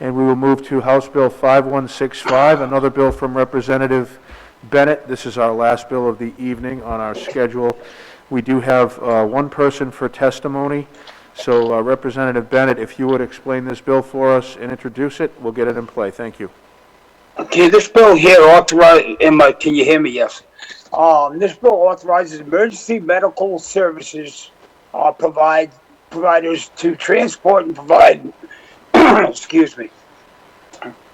And we will move to House Bill 5165, another bill from Representative Bennett. This is our last bill of the evening on our schedule. We do have one person for testimony. So Representative Bennett, if you would explain this bill for us and introduce it, we'll get it in play. Thank you. Okay, this bill here authorizes, can you hear me? Yes. This bill authorizes emergency medical services providers to transport and provide, excuse me,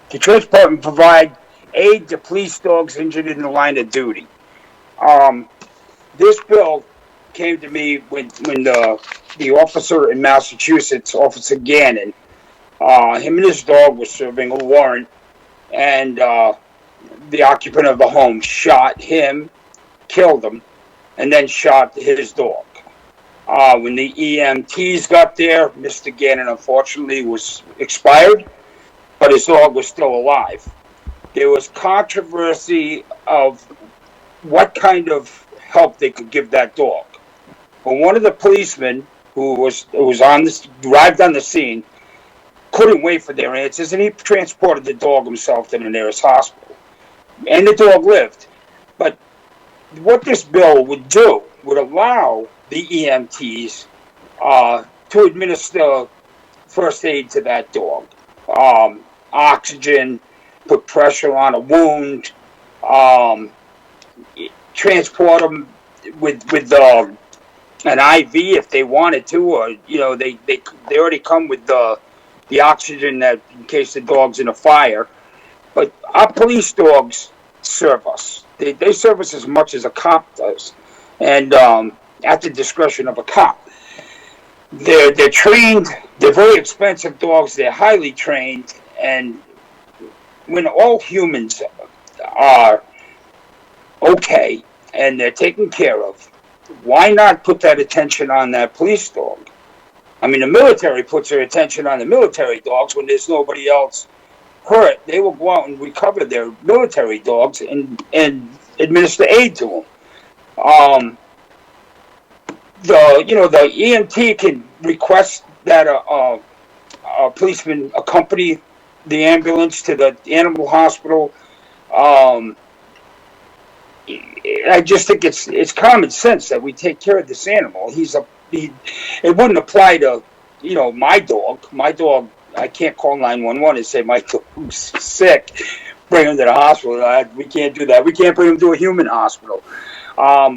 to transport and provide aid to police dogs injured in the line of duty. This bill came to me when the officer in Massachusetts, Officer Gannon, him and his dog were serving a warrant, and the occupant of the home shot him, killed him, and then shot his dog. When the EMTs got there, Mr. Gannon unfortunately was expired, but his dog was still alive. There was controversy of what kind of help they could give that dog. But one of the policemen who arrived on the scene couldn't wait for their answers, and he transported the dog himself to the nearest hospital. And the dog lived. But what this bill would do would allow the EMTs to administer first aid to that dog. Oxygen, put pressure on a wound, transport them with an IV if they wanted to, or they already come with the oxygen that in case the dog's in a fire. But our police dogs serve us. They serve us as much as a cop does, and at the discretion of a cop. They're trained. They're very expensive dogs. They're highly trained, and when all humans are okay and they're taken care of, why not put that attention on that police dog? I mean, the military puts their attention on the military dogs when there's nobody else hurt. They will go out and recover their military dogs and administer aid to them. The EMT can request that a policeman accompany the ambulance to the animal hospital. I just think it's common sense that we take care of this animal. It wouldn't apply to my dog. My dog, I can't call 911 and say my dog's sick, bring him to the hospital. We can't do that. We can't bring him to a human hospital.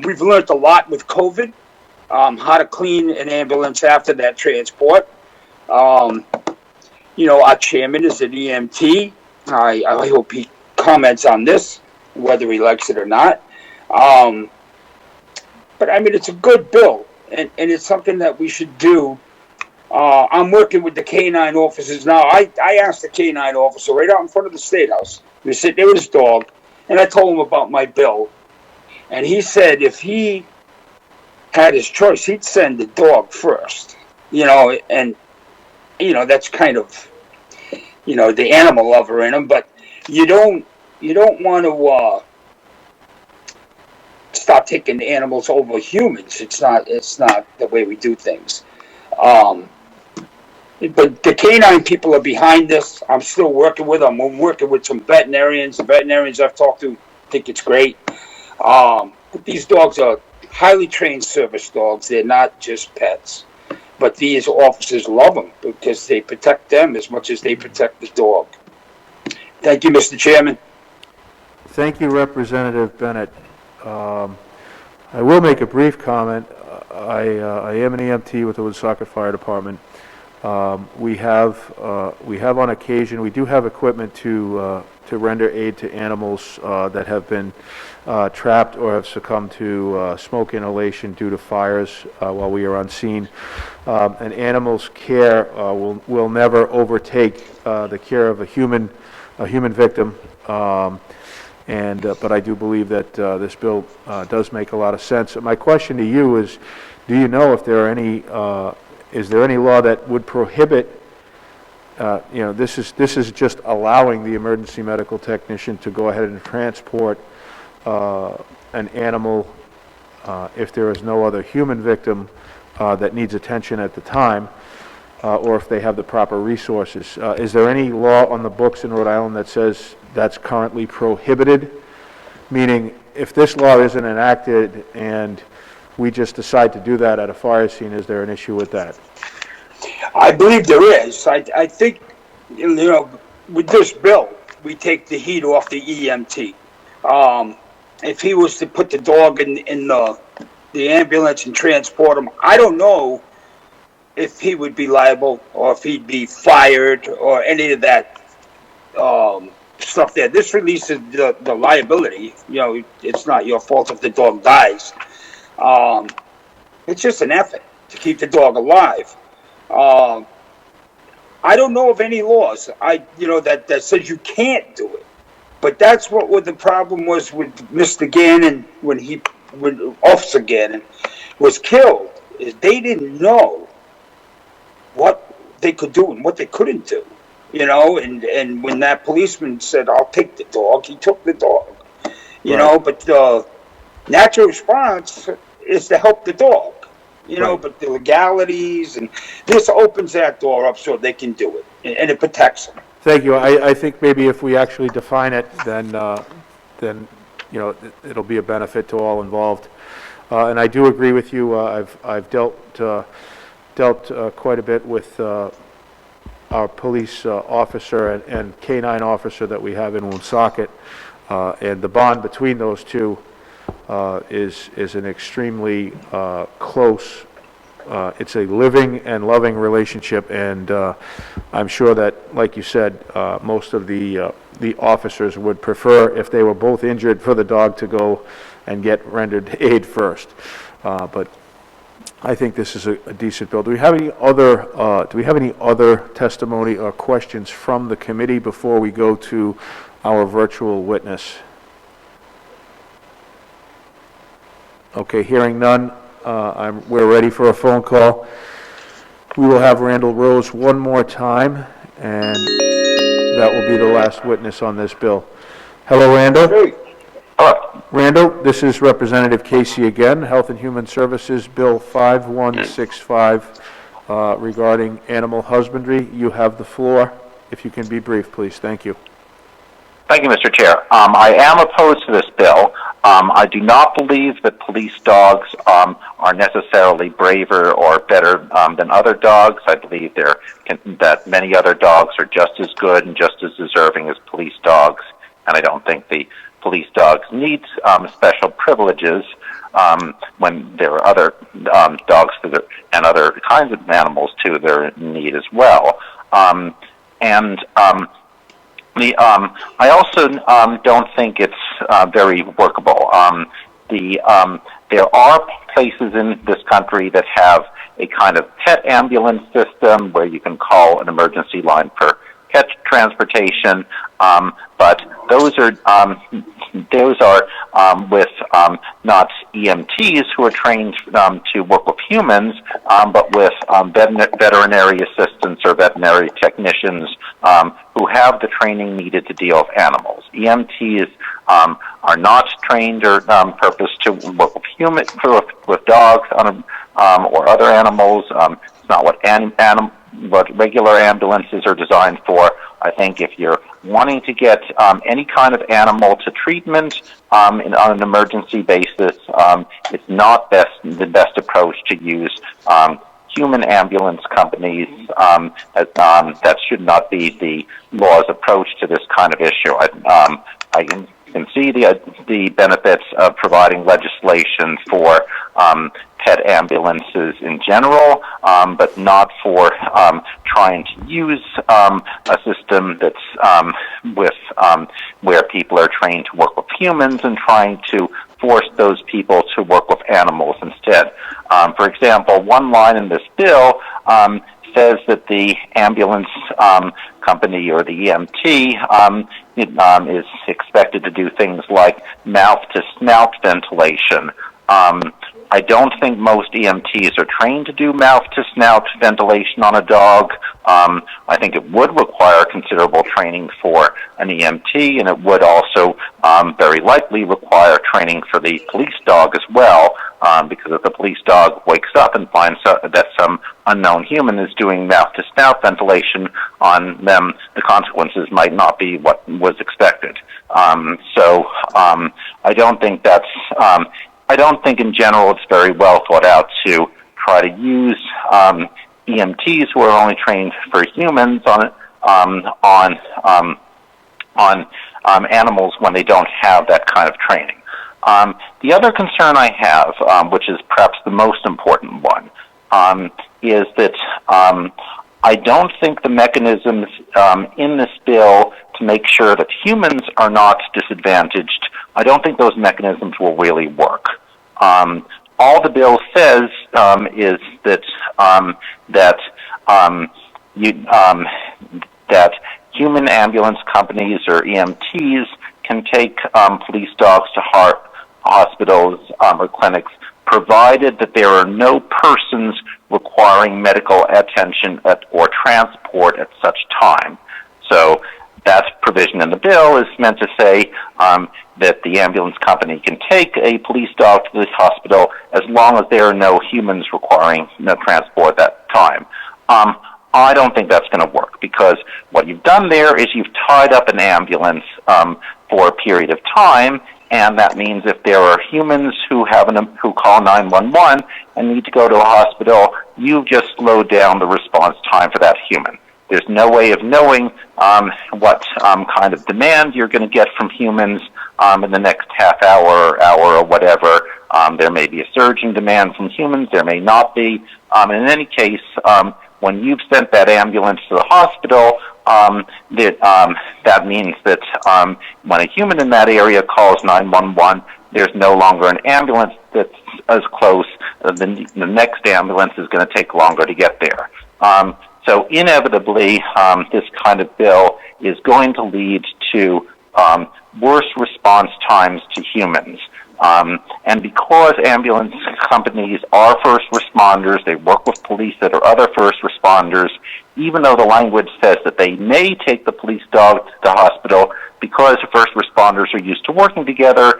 We've learned a lot with COVID, how to clean an ambulance after that transport. Our chairman is an EMT. I hope he comments on this, whether he likes it or not. But I mean, it's a good bill, and it's something that we should do. I'm working with the K-9 officers now. I asked the K-9 officer right out in front of the State House. He was sitting there with his dog, and I told him about my bill. And he said if he had his choice, he'd send the dog first. And that's kind of, the animal lover in him. But you don't want to stop taking animals over humans. It's not the way we do things. But the canine people are behind this. I'm still working with them. I'm working with some veterinarians. The veterinarians I've talked to think it's great. But these dogs are highly trained service dogs. They're not just pets. But these officers love them because they protect them as much as they protect the dog. Thank you, Mr. Chairman. Thank you, Representative Bennett. I will make a brief comment. I am an EMT with the Woodstock Fire Department. We have on occasion, we do have equipment to render aid to animals that have been trapped or have succumbed to smoke inhalation due to fires while we are on scene. An animal's care will never overtake the care of a human victim. But I do believe that this bill does make a lot of sense. My question to you is, do you know if there are any is there any law that would prohibit, this is just allowing the emergency medical technician to go ahead and transport an animal if there is no other human victim that needs attention at the time. or if they have the proper resources. Is there any law on the books in Rhode Island that says that's currently prohibited? Meaning, if this law isn't enacted and we just decide to do that at a fire scene, is there an issue with that? I believe there is. I think, with this bill, we take the heat off the EMT. If he was to put the dog in the ambulance and transport him, I don't know if he would be liable or if he'd be fired or any of that stuff there. This releases the liability. It's not your fault if the dog dies. It's just an effort to keep the dog alive. I don't know of any laws that says you can't do it. But that's what the problem was with Mr. Gannon when Officer Gannon was killed. Is they didn't know what they could do and what they couldn't do. And when that policeman said, "I'll take the dog," he took the dog. But the natural response is to help the dog. Right. But the legalities, and this opens that door up so they can do it, and it protects them. Thank you. I think maybe if we actually define it, then it'll be a benefit to all involved. And I do agree with you. I've dealt quite a bit with our police officer and K-9 officer that we have in Woonsocket, and the bond between those two is an extremely close. It's a living and loving relationship, and I'm sure that, like you said, most of the officers would prefer, if they were both injured, for the dog to go and get rendered aid first. But I think this is a decent bill. Do we have any other testimony or questions from the committee before we go to our virtual witness? Okay, hearing none, we're ready for a phone call. We will have Randall Rose one more time, and that will be the last witness on this bill. Hello, Randall. Hey. Randall, this is Representative Casey again, Health and Human Services, Bill 5165, regarding animal husbandry. You have the floor. If you can be brief, please. Thank you. Thank you, Mr. Chair. I am opposed to this bill. I do not believe that police dogs are necessarily braver or better than other dogs. I believe that many other dogs are just as good and just as deserving as police dogs, and I don't think the police dogs need special privileges when there are other dogs and other kinds of animals too that are in need as well. I also don't think it's very workable. There are places in this country that have a kind of pet ambulance system where you can call an emergency line for pet transportation, but those are with not EMTs who are trained to work with humans, but with veterinary assistants or veterinary technicians who have the training needed to deal with animals. EMTs are not trained or purposed to work with dogs or other animals. It's not what regular ambulances are designed for. I think if you're wanting to get any kind of animal to treatment on an emergency basis, it's not the best approach to use human ambulance companies. That should not be the law's approach to this kind of issue. I can see the benefits of providing legislation for pet ambulances in general, but not for trying to use a system that's where people are trained to work with humans and trying to force those people to work with animals instead. For example, one line in this bill says that the ambulance company or the EMT is expected to do things like mouth-to-snout ventilation. I don't think most EMTs are trained to do mouth-to-snout ventilation on a dog. I think it would require considerable training for an EMT, and it would also very likely require training for the police dog as well, because if the police dog wakes up and finds that some unknown human is doing mouth-to-snout ventilation on them, the consequences might not be what was expected. I don't think that's. I don't think in general it's very well thought out to try to use EMTs who are only trained for humans on animals when they don't have that kind of training. The other concern I have, which is perhaps the most important one, is that I don't think the mechanisms in this bill to make sure that humans are not disadvantaged, I don't think those mechanisms will really work. All the bill says is that that human ambulance companies or EMTs can take police dogs to hospitals or clinics, provided that there are no persons requiring medical attention or transport at such time. So that provision in the bill is meant to say that the ambulance company can take a police dog to the hospital as long as there are no humans requiring transport at that time. I don't think that's going to work, because what you've done there is you've tied up an ambulance for a period of time, and that means if there are humans who call 911 and need to go to a hospital, you've just slowed down the response time for that human. There's no way of knowing what kind of demand you're going to get from humans in the next half hour or whatever. There may be a surge in demand from humans. There may not be. In any case, when you've sent that ambulance to the hospital, that means that when a human in that area calls 911, there's no longer an ambulance that's as close. The next ambulance is going to take longer to get there. So inevitably, this kind of bill is going to lead to worse response times to humans. And because ambulance companies are first responders, they work with police that are other first responders, even though the language says that they may take the police dog to the hospital, because the first responders are used to working together,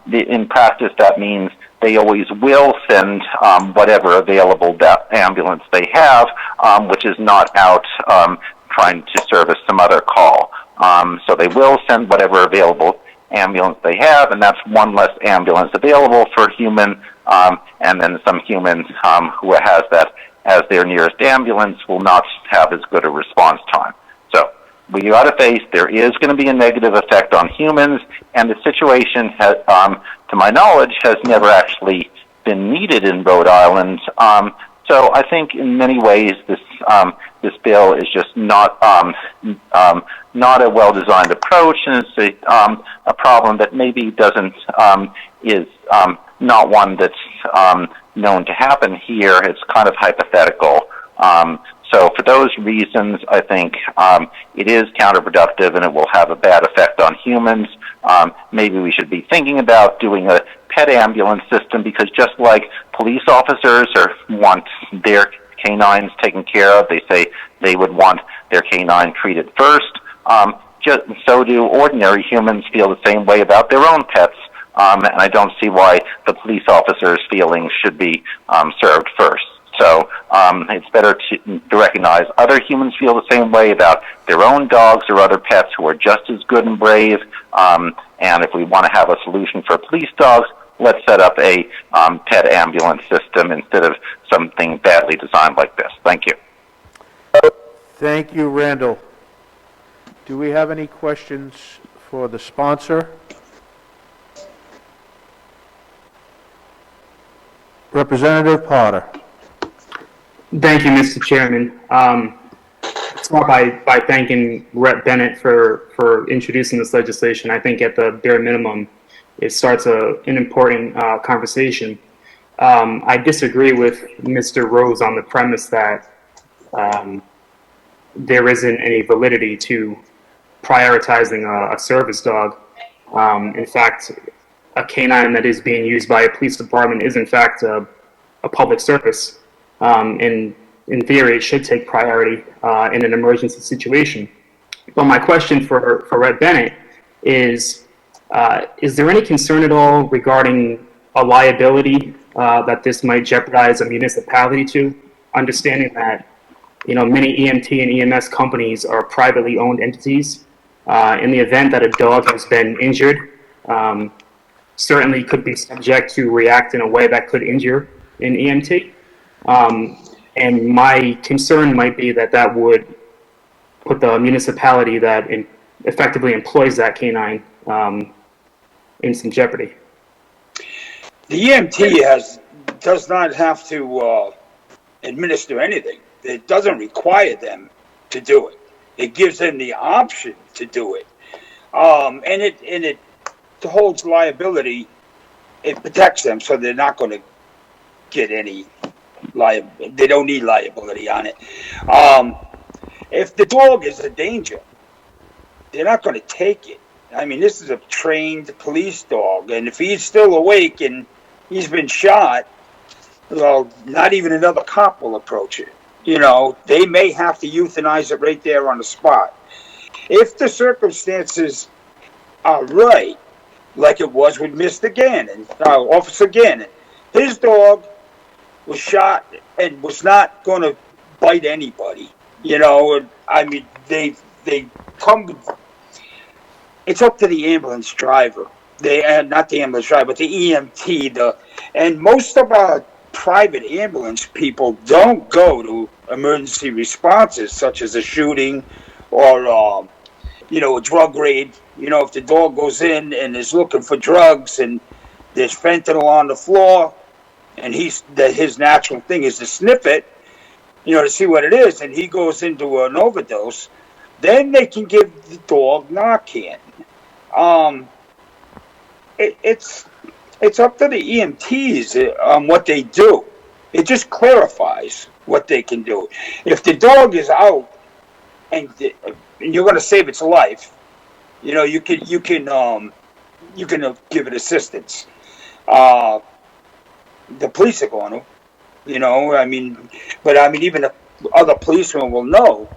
in practice that means they always will send whatever available ambulance they have, which is not out trying to service some other call. So they will send whatever available ambulance they have, and that's one less ambulance available for a human, and then some humans who has that as their nearest ambulance will not have as good a response time. So we got to face there is going to be a negative effect on humans, and the situation has, to my knowledge, has never actually been needed in Rhode Island. So I think in many ways this bill is just not a well-designed approach, and it's a problem that maybe is not one that's known to happen here. It's kind of hypothetical. So for those reasons, I think it is counterproductive, and it will have a bad effect on humans. Maybe we should be thinking about doing a pet ambulance system, because just like police officers want their canines taken care of, they say they would want their canine treated first, so do ordinary humans feel the same way about their own pets, and I don't see why the police officers' feelings should be served first. So it's better to recognize other humans feel the same way about their own dogs or other pets who are just as good and brave, and if we want to have a solution for police dogs, let's set up a pet ambulance system instead of something badly designed like this. Thank you. Thank you, Randall. Do we have any questions for the sponsor? Representative Potter. Thank you, Mr. Chairman. Start by thanking Rep. Bennett for introducing this legislation. I think at the bare minimum, it starts an important conversation. I disagree with Mr. Rose on the premise that there isn't any validity to prioritizing a service dog. In fact, a canine that is being used by a police department is in fact a public service, and in theory, it should take priority in an emergency situation. But my question for Red Bennett is there any concern at all regarding a liability that this might jeopardize a municipality to, understanding that many EMT and EMS companies are privately owned entities. In the event that a dog has been injured, certainly could be subject to react in a way that could injure an EMT. And my concern might be that that would put the municipality that effectively employs that canine in some jeopardy. The EMT does not have to administer anything. It doesn't require them to do it. It gives them the option to do it, and it holds liability. It protects them, so they're not going to get any they don't need liability on it. If the dog is a danger, they're not going to take it. I mean, this is a trained police dog, and if he's still awake and he's been shot, well, not even another cop will approach it. They may have to euthanize it right there on the spot. If the circumstances are right, like it was with Mr. Gannon, Officer Gannon, his dog was shot and was not going to bite anybody. I mean, they come. It's up to the ambulance driver. Not the ambulance driver, but the EMT. And most of our private ambulance people don't go to emergency responses such as a shooting or a drug raid. If the dog goes in and is looking for drugs and there's fentanyl on the floor, and his natural thing is to sniff it, to see what it is, and he goes into an overdose, then they can give the dog Narcan. It's up to the EMTs on what they do. It just clarifies what they can do. If the dog is out and you're going to save its life, you can give it assistance. The police are going to, even the other policemen will know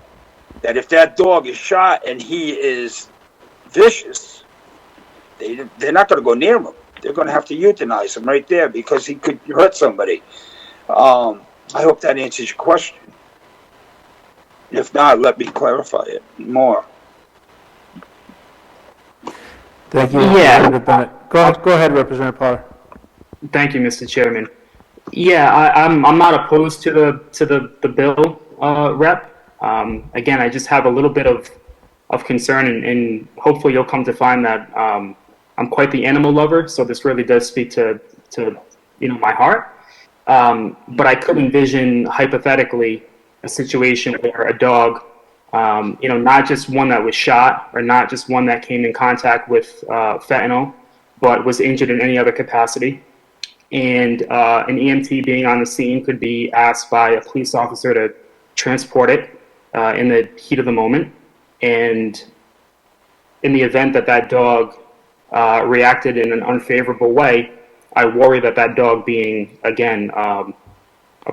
that if that dog is shot and he is vicious, they're not going to go near him. They're going to have to euthanize him right there because he could hurt somebody. I hope that answers your question. If not, let me clarify it more. Thank you, Yeah. Representative Bennett. Go ahead, Representative Potter. Thank you, Mr. Chairman. Yeah, I'm not opposed to the bill, Rep. Again, I just have a little bit of concern, and hopefully you'll come to find that I'm quite the animal lover, so this really does speak to my heart. But I could envision hypothetically a situation where a dog, not just one that was shot or not just one that came in contact with fentanyl, but was injured in any other capacity. And an EMT being on the scene could be asked by a police officer to transport it in the heat of the moment. And in the event that that dog reacted in an unfavorable way, I worry that that dog being, again, a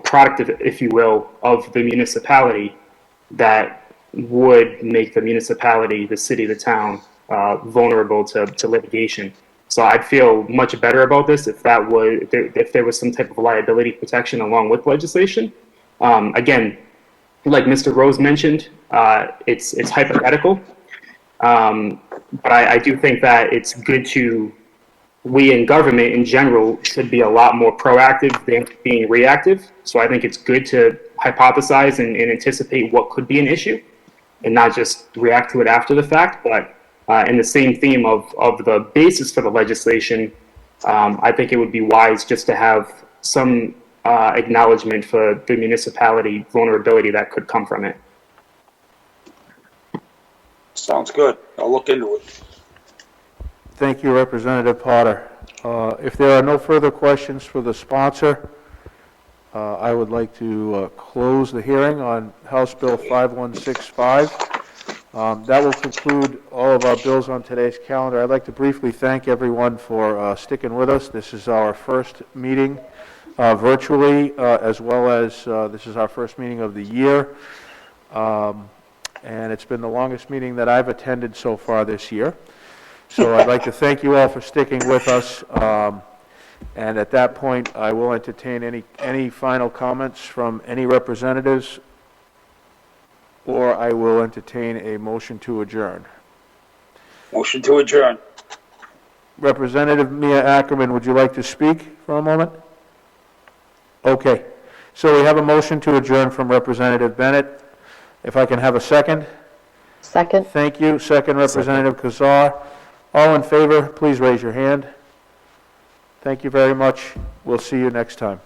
product, if you will, of the municipality, that would make the municipality, the city, the town, vulnerable to litigation. So I'd feel much better about this if there was some type of liability protection along with legislation. Again, like Mr. Rose mentioned, it's hypothetical, but I do think that it's good we in government in general should be a lot more proactive than being reactive. So I think it's good to hypothesize and anticipate what could be an issue and not just react to it after the fact. But in the same theme of the basis for the legislation, I think it would be wise just to have some acknowledgement for the municipality vulnerability that could come from it. Sounds good. I'll look into it. Thank you, Representative Potter. If there are no further questions for the sponsor, I would like to close the hearing on House Bill 5165. That will conclude all of our bills on today's calendar. I'd like to briefly thank everyone for sticking with us. This is our first meeting virtually, as well as this is our first meeting of the year. And it's been the longest meeting that I've attended so far this year. So I'd like to thank you all for sticking with us. And at that point, I will entertain any final comments from any representatives, or I will entertain a motion to adjourn. Motion to adjourn. Representative Mia Ackerman, would you like to speak for a moment? Okay. So we have a motion to adjourn from Representative Bennett. If I can have a second? Second. Thank you. Second, Representative Kazar. All in favor, please raise your hand. Thank you very much. We'll see you next time.